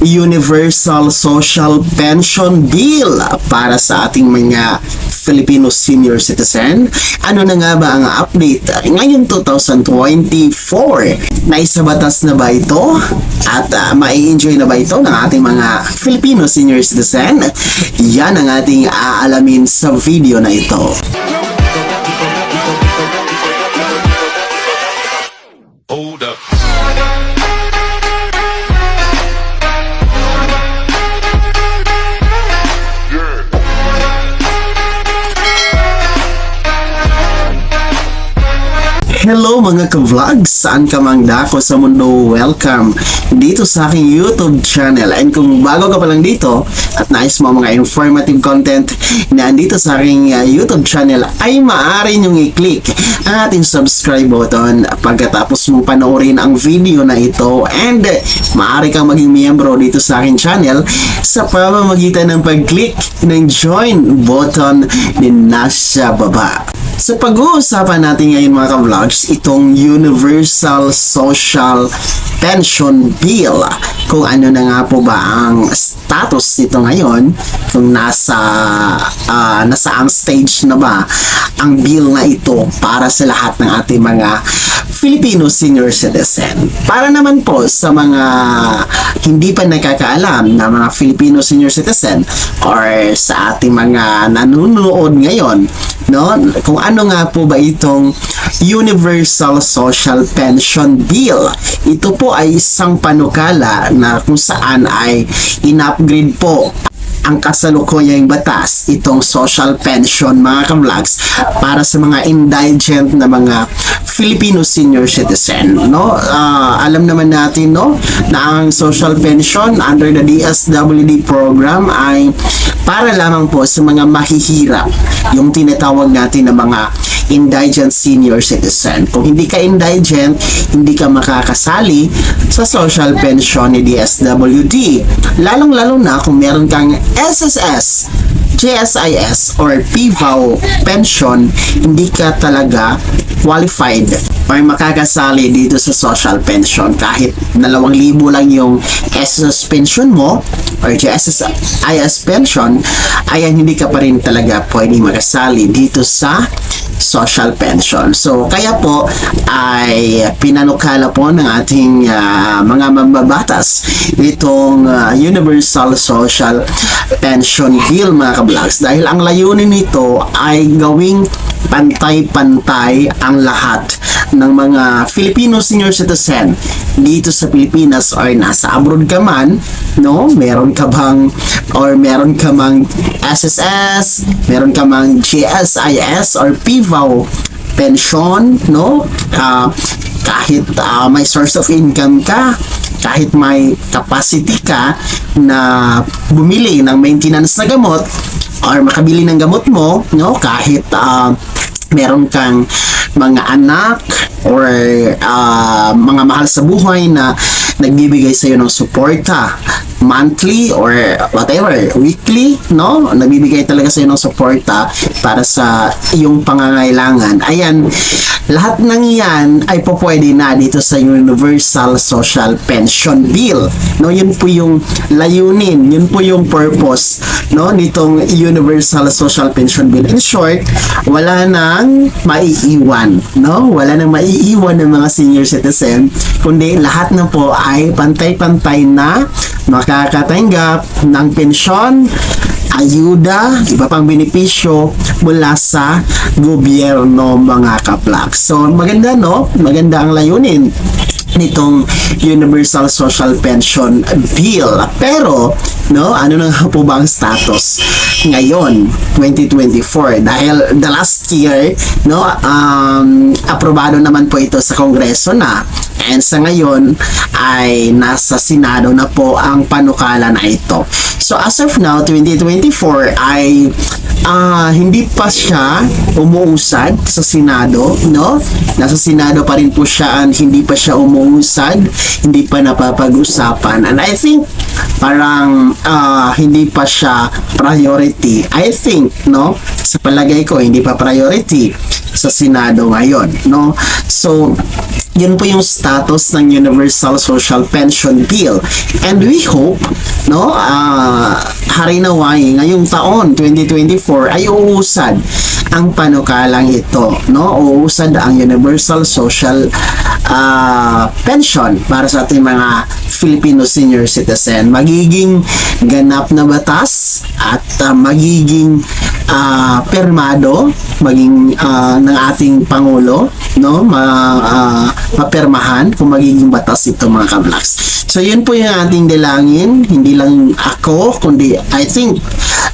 Universal Social Pension Bill para sa ating mga Filipino senior citizen. Ano na nga ba ang update ngayon 2024? Naisabatas na ba ito? At mai-enjoy na ba ito ng ating mga Filipino senior citizen? Yan ang ating aalamin sa video na ito. Hold up. Hello mga ka-vlogs! Saan ka mang dako sa mundo? Welcome dito sa aking YouTube channel. And kung bago ka pa lang dito at nais mo mga informative content na andito sa aking YouTube channel, ay maaari nyong i-click ang ating subscribe button pagkatapos mo panoorin ang video na ito. And maaari kang maging miyembro dito sa aking channel sa pamamagitan ng pag-click ng join button din nasa baba. So pag-uusapan natin ngayon mga ka-vlogs, itong Universal Social Pension Bill. Kung ano na nga po ba ang status nito ngayon, kung nasaang stage na ba ang bill na ito para sa lahat ng ating mga Filipino senior citizen. Para naman po sa mga hindi pa nakakaalam na mga Filipino senior citizen or sa ating mga nanonood ngayon, no? Kung ano nga po ba itong Universal Social Pension Bill? Ito po ay isang panukala na kung saan ay in-upgrade po ang kasalukuyang batas, itong social pension mga ka-vlogs, para sa mga indigent na mga Filipino senior citizen, no? Alam naman natin, no, na ang social pension under the DSWD program ay para lamang po sa mga mahihirap, yung tinatawag natin na mga indigent senior citizen. Kung hindi ka indigent, hindi ka makakasali sa social pension ni DSWD. Lalong-lalo na kung meron kang SSS, GSIS, or PVAW pension, hindi ka talaga qualified or makakasali dito sa social pension. Kahit 2,000 lang yung SSS pension mo or GSIS pension, ayan, hindi ka pa rin talaga pwede makasali dito sa social pension. So kaya po ay pinanukala po ng ating mga mambabatas itong Universal Social Pension Bill mga ka-vlogs, dahil ang layunin nito ay gawing pantay-pantay ang lahat ng mga Filipino senior citizen dito sa Pilipinas or nasa abroad ka man, no? Meron ka bang or meron ka mang SSS, meron ka mang GSIS or PVAW pension, no? Kahit may source of income ka, kahit may capacity ka na bumili ng maintenance na gamot or makabili ng gamot mo, no? Kahit meron kang mga anak or mga mahal sa buhay na nagbibigay sa iyo ng suporta monthly or whatever, weekly, no? Nagbibigay talaga sa iyo ng suporta para sa iyong pangangailangan. Ayan, lahat ng yan ay pwede na dito sa Universal Social Pension Bill, no? Yun po yung layunin, yun po yung purpose, no, nitong Universal Social Pension Bill. In short, wala nang maiiwan, no? Wala nang maiiwan ng mga senior citizen, kundi lahat na po ay pantay-pantay na makakatanggap ng pensyon, ayuda, iba pang benepisyo mula sa gobyerno mga ka-vlogs. So maganda, no? Maganda ang layunin nitong Universal Social Pension Bill. Pero, no, ano na nga po ba ang status ngayon, 2024? Dahil the last year, no, aprobado naman po ito sa Kongreso na. And sa ngayon ay nasa Senado na po ang panukala na ito. So as of now, 2024 ay hindi pa siya umuusad sa Senado, no? Nasa Senado pa rin po siya, and hindi pa siya umuusad, hindi pa napapag-usapan. And I think parang hindi pa siya priority. I think, no, sa palagay ko hindi pa priority sa Senado ngayon, no. So yun po yung status ng Universal Social Pension Bill, and we hope, no, harinaway ngayong taon 2024 ay uusad ang panukalang ito, no, uusad ang Universal Social Pension para sa ating mga Filipino senior citizen. Magiging ganap na batas at magiging permado, maging ng ating Pangulo, no, mapirmahan kung magiging batas ito, mga kablaks. So yun po yung ating dalangin, hindi lang ako kundi I think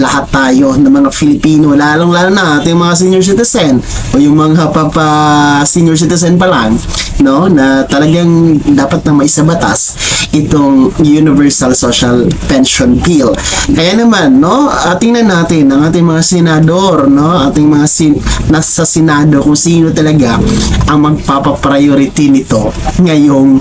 lahat tayo ng mga Filipino, lalong-lalo na ating mga senior citizen o yung mga senior citizen pa lang, no, na talagang dapat na maisabatas itong Universal Social Pension Bill. Kaya naman, no, tingnan natin ang ating mga senador, no, ating mga nasa Senado kung sino talaga ang magpapa-priority nito ngayong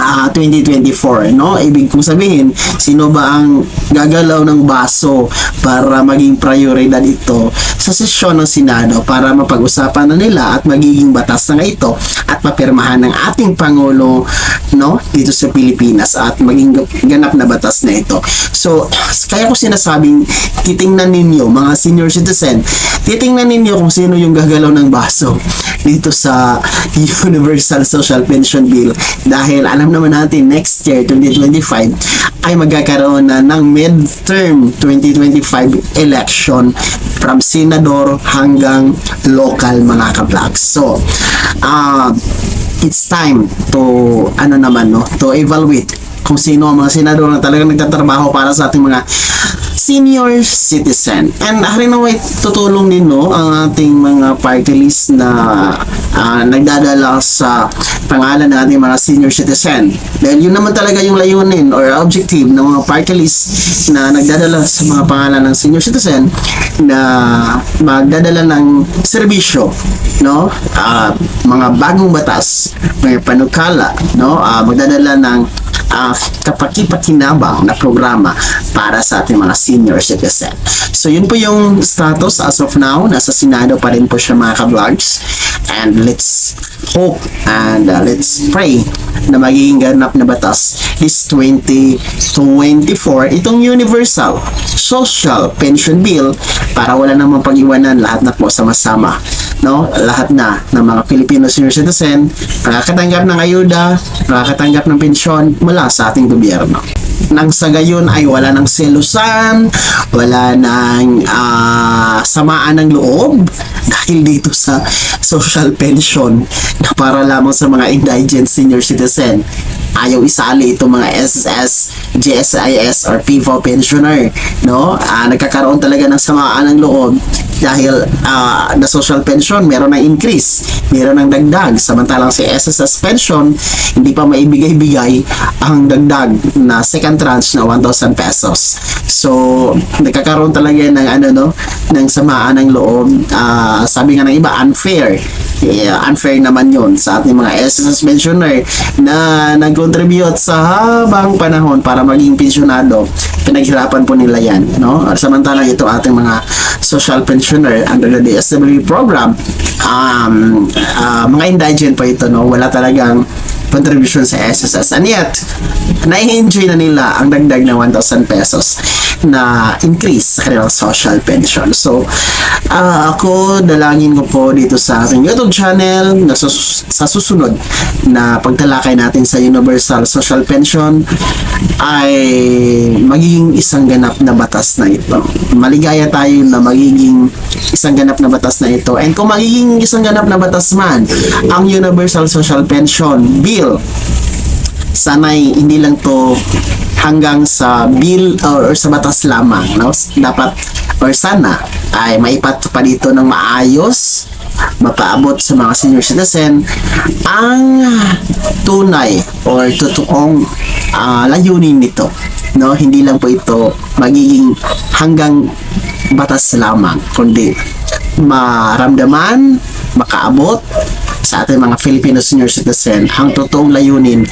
2024, no? Ibig kong sabihin, sino ba ang gagalaw ng baso para maging prioridad ito sa sesyon ng Senado para mapag-usapan na nila at magiging batas na ito at mapirmahan ng ating Pangulo, no, dito sa Pilipinas at maging ganap na batas na ito. So, kaya ko sinasabing titingnan ninyo, mga senior citizen, titingnan ninyo kung sino yung gagalaw ng baso dito sa Universal Social Pension Bill, dahil alam naman natin next year 2025 ay magkakaroon na ng midterm 2025 election from senador hanggang local, mga ka-vlogs. So it's time to to evaluate kung sino ang mga senador na talagang nagtatrabaho para sa ating mga senior citizen. And harinaway tutulong din, no, ang ating mga party list na nagdadala sa pangalan ng ating mga senior citizen. Dahil yun naman talaga yung layunin or objective ng mga party list na nagdadala sa mga pangalan ng senior citizen na magdadala ng serbisyo, no, mga bagong batas, may panukala, no, magdadala ng kapaki-pakinabang na programa para sa ating mga senior citizen. So yun po yung status as of now. Nasa Senado pa rin po siya, mga ka-vlogs, and let's hope and let's pray na magiging ganap na batas this 2024 itong Universal Social Pension Bill para wala namang pag-iwanan, lahat na po sama-sama, no, lahat na ng mga Filipino senior citizen makakatanggap ng ayuda, makakatanggap ng pensyon mula sa ating gobyerno. Nang sa gayon ay wala ng selusan, wala ng samaan ng loob dahil dito sa social pension na para lamang sa mga indigent senior citizen. Ayaw isali itong mga SSS, GSIS or PIVO pensioner, no? Nagkakaroon talaga ng samaan ng loob dahil na social pension meron ng increase, meron ng dagdag, samantalang si SSS pension hindi pa maibigay-bigay ang dagdag na second tranche na 1,000 pesos. So nagkakaroon talaga ng ng samaan ng loob. Sabi nga ng iba, unfair. Unfair naman yun sa ating mga SSS pensioner na nag-contribute sa habang panahon para maging pensionado. Pinaghirapan po nila yan, no? Samantalang ito ating mga social pensioner under the DSWD program, mga indigent po ito, no? Wala talagang contribution sa SSS, and yet na-enjoy na nila ang dagdag na 1,000 pesos na increase sa kanilang social pension. So ako, dalangin ko po dito sa ating YouTube channel na sa susunod na pagtalakay natin sa Universal Social Pension ay magiging isang ganap na batas na ito. Maligaya tayo na magiging isang ganap na batas na ito, and kung magiging isang ganap na batas man ang Universal Social Pension Bill, sana'y hindi lang to hanggang sa bill or sa batas lamang, no? Dapat or sana ay maipat pa dito ng maayos, mapaabot sa mga senior citizen ang tunay or totoong layunin nito, no? Hindi lang po ito magiging hanggang batas lamang, kundi maramdaman, makaabot sa ating mga Filipino senior citizen ang totoong layunin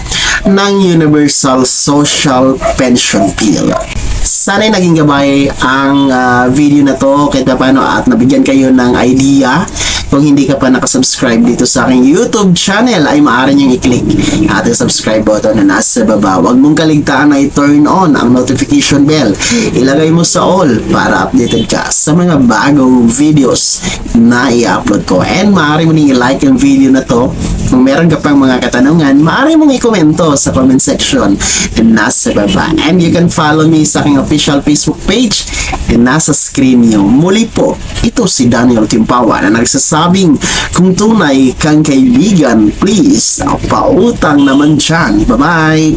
ng Universal Social Pension Bill. Sana'y naging gabay ang video na to kahit paano at nabigyan kayo ng idea. Kung hindi ka pa nakasubscribe dito sa aking YouTube channel ay maaari niyong i-click ang ating subscribe button na nasa baba. Huwag mong kaligtaan na i-turn on ang notification bell. Ilagay mo sa all para updated ka sa mga bagong videos na i-upload ko. And maaari mo nang i-like ang video na to. Kung meron ka pang mga katanungan, maaari mong i-komento sa comment section na nasa baba. And you can follow me sa aking official Facebook page na nasa screen niyo. Muli po, ito si Daniel Timpawa na nagsasabing kung tunay kang kaibigan, please, pautang naman dyan. Bye-bye!